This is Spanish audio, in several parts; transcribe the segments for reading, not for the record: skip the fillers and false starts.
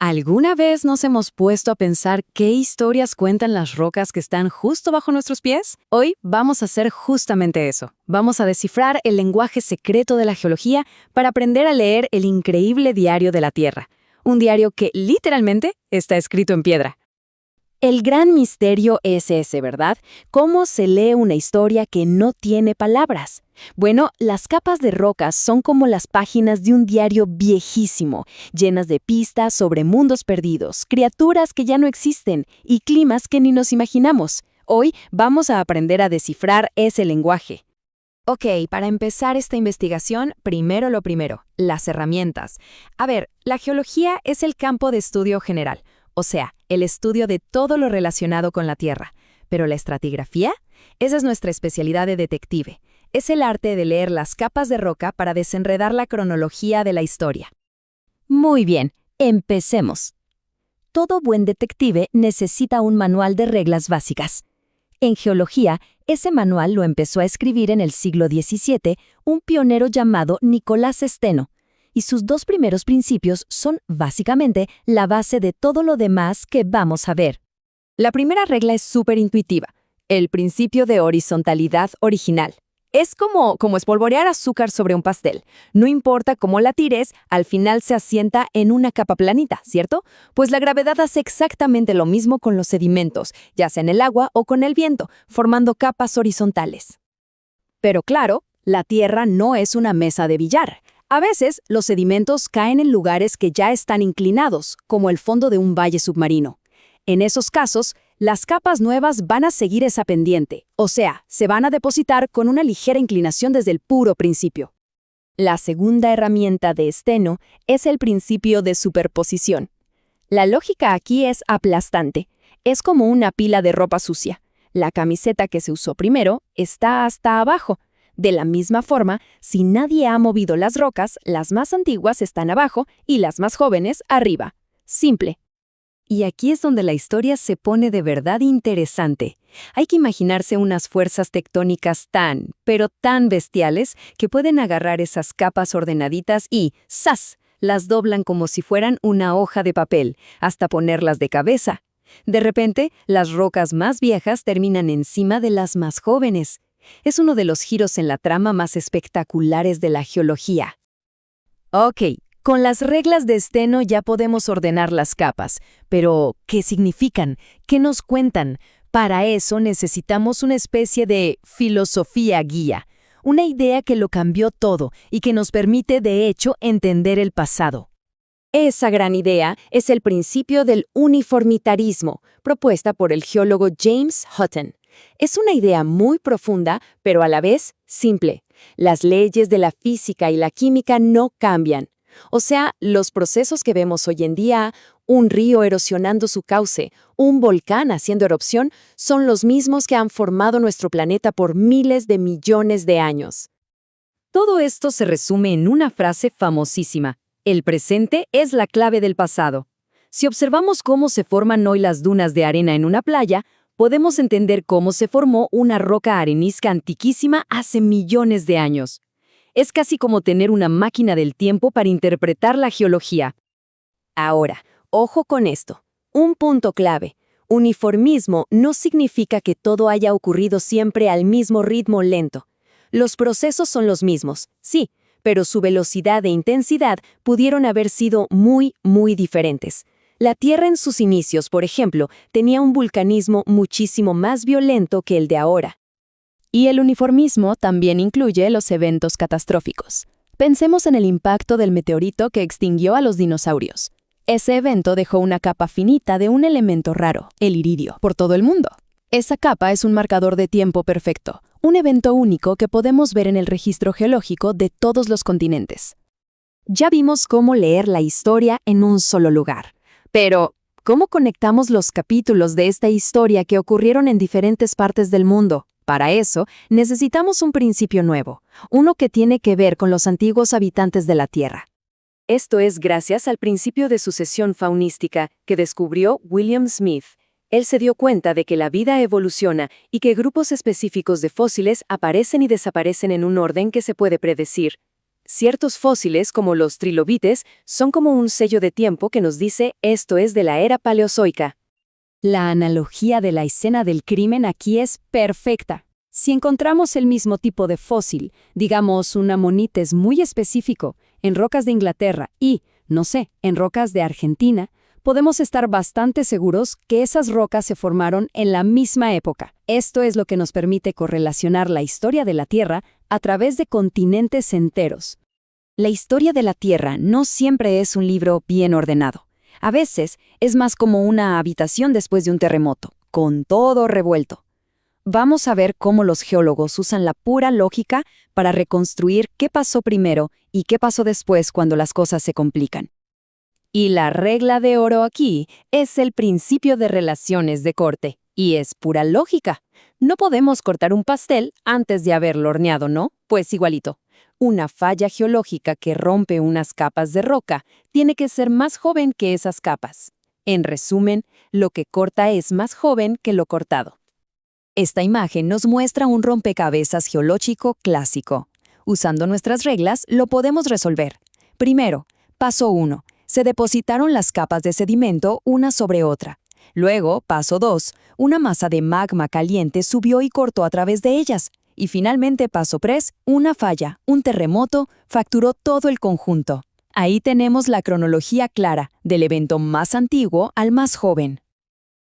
¿Alguna vez nos hemos puesto a pensar qué historias cuentan las rocas que están justo bajo nuestros pies? Hoy vamos a hacer justamente eso. Vamos a descifrar el lenguaje secreto de la geología para aprender a leer el increíble diario de la Tierra. Un diario que literalmente está escrito en piedra. El gran misterio es ese, ¿verdad? ¿Cómo se lee una historia que no tiene palabras? Bueno, las capas de rocas son como las páginas de un diario viejísimo, llenas de pistas sobre mundos perdidos, criaturas que ya no existen y climas que ni nos imaginamos. Hoy vamos a aprender a descifrar ese lenguaje. Ok, para empezar esta investigación, primero lo primero, las herramientas. A ver, la geología es el campo de estudio general, o sea, el estudio de todo lo relacionado con la Tierra. Pero la estratigrafía, esa es nuestra especialidad de detective. Es el arte de leer las capas de roca para desenredar la cronología de la historia. Muy bien, empecemos. Todo buen detective necesita un manual de reglas básicas. En geología, ese manual lo empezó a escribir en el siglo XVII un pionero llamado Nicolás Steno, y sus dos primeros principios son básicamente la base de todo lo demás que vamos a ver. La primera regla es súper intuitiva, el principio de horizontalidad original. Es como espolvorear azúcar sobre un pastel. No importa cómo la tires, al final se asienta en una capa planita, ¿cierto? Pues la gravedad hace exactamente lo mismo con los sedimentos, ya sea en el agua o con el viento, formando capas horizontales. Pero claro, la Tierra no es una mesa de billar. A veces, los sedimentos caen en lugares que ya están inclinados, como el fondo de un valle submarino. En esos casos, las capas nuevas van a seguir esa pendiente, o sea, se van a depositar con una ligera inclinación desde el puro principio. La segunda herramienta de Steno es el principio de superposición. La lógica aquí es aplastante. Es como una pila de ropa sucia. La camiseta que se usó primero está hasta abajo. De la misma forma, si nadie ha movido las rocas, las más antiguas están abajo y las más jóvenes arriba. Simple. Y aquí es donde la historia se pone de verdad interesante. Hay que imaginarse unas fuerzas tectónicas pero tan bestiales, que pueden agarrar esas capas ordenaditas y ¡zas!, las doblan como si fueran una hoja de papel, hasta ponerlas de cabeza. De repente, las rocas más viejas terminan encima de las más jóvenes. Es uno de los giros en la trama más espectaculares de la geología. Ok, con las reglas de Steno ya podemos ordenar las capas, pero ¿qué significan? ¿Qué nos cuentan? Para eso necesitamos una especie de filosofía guía, una idea que lo cambió todo y que nos permite, de hecho, entender el pasado. Esa gran idea es el principio del uniformitarismo, propuesta por el geólogo James Hutton. Es una idea muy profunda, pero a la vez simple. Las leyes de la física y la química no cambian. O sea, los procesos que vemos hoy en día, un río erosionando su cauce, un volcán haciendo erupción, son los mismos que han formado nuestro planeta por miles de millones de años. Todo esto se resume en una frase famosísima: el presente es la clave del pasado. Si observamos cómo se forman hoy las dunas de arena en una playa, podemos entender cómo se formó una roca arenisca antiquísima hace millones de años. Es casi como tener una máquina del tiempo para interpretar la geología. Ahora, ojo con esto. Un punto clave. Uniformismo no significa que todo haya ocurrido siempre al mismo ritmo lento. Los procesos son los mismos, sí, pero su velocidad e intensidad pudieron haber sido muy, muy diferentes. La Tierra en sus inicios, por ejemplo, tenía un vulcanismo muchísimo más violento que el de ahora. Y el uniformismo también incluye los eventos catastróficos. Pensemos en el impacto del meteorito que extinguió a los dinosaurios. Ese evento dejó una capa finita de un elemento raro, el iridio, por todo el mundo. Esa capa es un marcador de tiempo perfecto, un evento único que podemos ver en el registro geológico de todos los continentes. Ya vimos cómo leer la historia en un solo lugar. Pero, ¿cómo conectamos los capítulos de esta historia que ocurrieron en diferentes partes del mundo? Para eso, necesitamos un principio nuevo, uno que tiene que ver con los antiguos habitantes de la Tierra. Esto es gracias al principio de sucesión faunística que descubrió William Smith. Él se dio cuenta de que la vida evoluciona y que grupos específicos de fósiles aparecen y desaparecen en un orden que se puede predecir. Ciertos fósiles, como los trilobites, son como un sello de tiempo que nos dice esto es de la era paleozoica. La analogía de la escena del crimen aquí es perfecta. Si encontramos el mismo tipo de fósil, digamos un amonites muy específico, en rocas de Inglaterra y, no sé, en rocas de Argentina, podemos estar bastante seguros que esas rocas se formaron en la misma época. Esto es lo que nos permite correlacionar la historia de la Tierra a través de continentes enteros. La historia de la Tierra no siempre es un libro bien ordenado. A veces es más como una habitación después de un terremoto, con todo revuelto. Vamos a ver cómo los geólogos usan la pura lógica para reconstruir qué pasó primero y qué pasó después cuando las cosas se complican. Y la regla de oro aquí es el principio de relaciones de corte, y es pura lógica. No podemos cortar un pastel antes de haberlo horneado, ¿no? Pues igualito. Una falla geológica que rompe unas capas de roca tiene que ser más joven que esas capas. En resumen, lo que corta es más joven que lo cortado. Esta imagen nos muestra un rompecabezas geológico clásico. Usando nuestras reglas, lo podemos resolver. Primero, paso 1. Se depositaron las capas de sedimento una sobre otra. Luego, paso 2. Una masa de magma caliente subió y cortó a través de ellas. Y finalmente, paso 3. Una falla, un terremoto, fracturó todo el conjunto. Ahí tenemos la cronología clara, del evento más antiguo al más joven.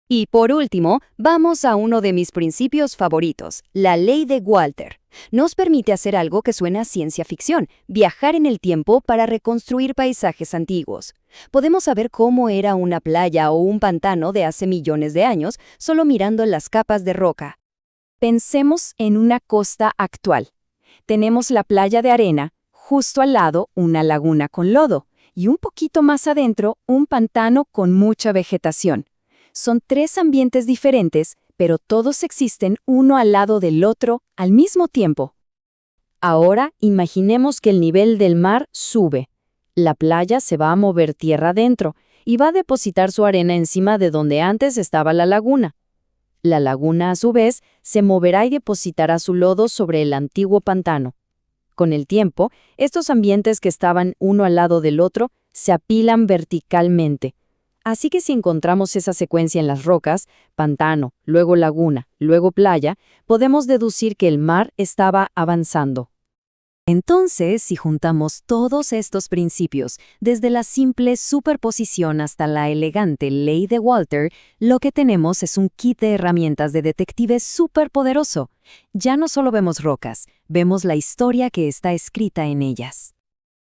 Y por último, vamos a uno de mis principios favoritos, la ley de Walter. Nos permite hacer algo que suena a ciencia ficción, viajar en el tiempo para reconstruir paisajes antiguos. Podemos saber cómo era una playa o un pantano de hace millones de años solo mirando las capas de roca. Pensemos en una costa actual. Tenemos la playa de arena, justo al lado una laguna con lodo, y un poquito más adentro un pantano con mucha vegetación. Son 3 ambientes diferentes, pero todos existen uno al lado del otro al mismo tiempo. Ahora imaginemos que el nivel del mar sube. La playa se va a mover tierra adentro y va a depositar su arena encima de donde antes estaba la laguna. La laguna, a su vez, se moverá y depositará su lodo sobre el antiguo pantano. Con el tiempo, estos ambientes que estaban uno al lado del otro se apilan verticalmente. Así que si encontramos esa secuencia en las rocas, pantano, luego laguna, luego playa, podemos deducir que el mar estaba avanzando. Entonces, si juntamos todos estos principios, desde la simple superposición hasta la elegante ley de Walter, lo que tenemos es un kit de herramientas de detective superpoderoso. Ya no solo vemos rocas, vemos la historia que está escrita en ellas.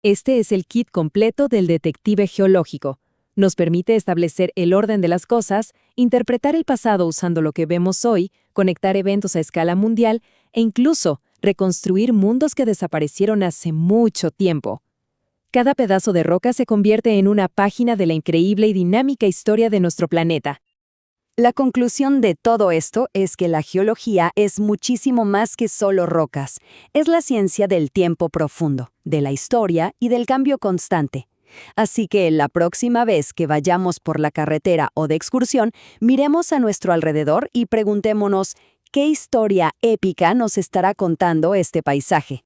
Este es el kit completo del detective geológico. Nos permite establecer el orden de las cosas, interpretar el pasado usando lo que vemos hoy, conectar eventos a escala mundial e incluso reconstruir mundos que desaparecieron hace mucho tiempo. Cada pedazo de roca se convierte en una página de la increíble y dinámica historia de nuestro planeta. La conclusión de todo esto es que la geología es muchísimo más que solo rocas. Es la ciencia del tiempo profundo, de la historia y del cambio constante. Así que la próxima vez que vayamos por la carretera o de excursión, miremos a nuestro alrededor y preguntémonos, ¿qué historia épica nos estará contando este paisaje?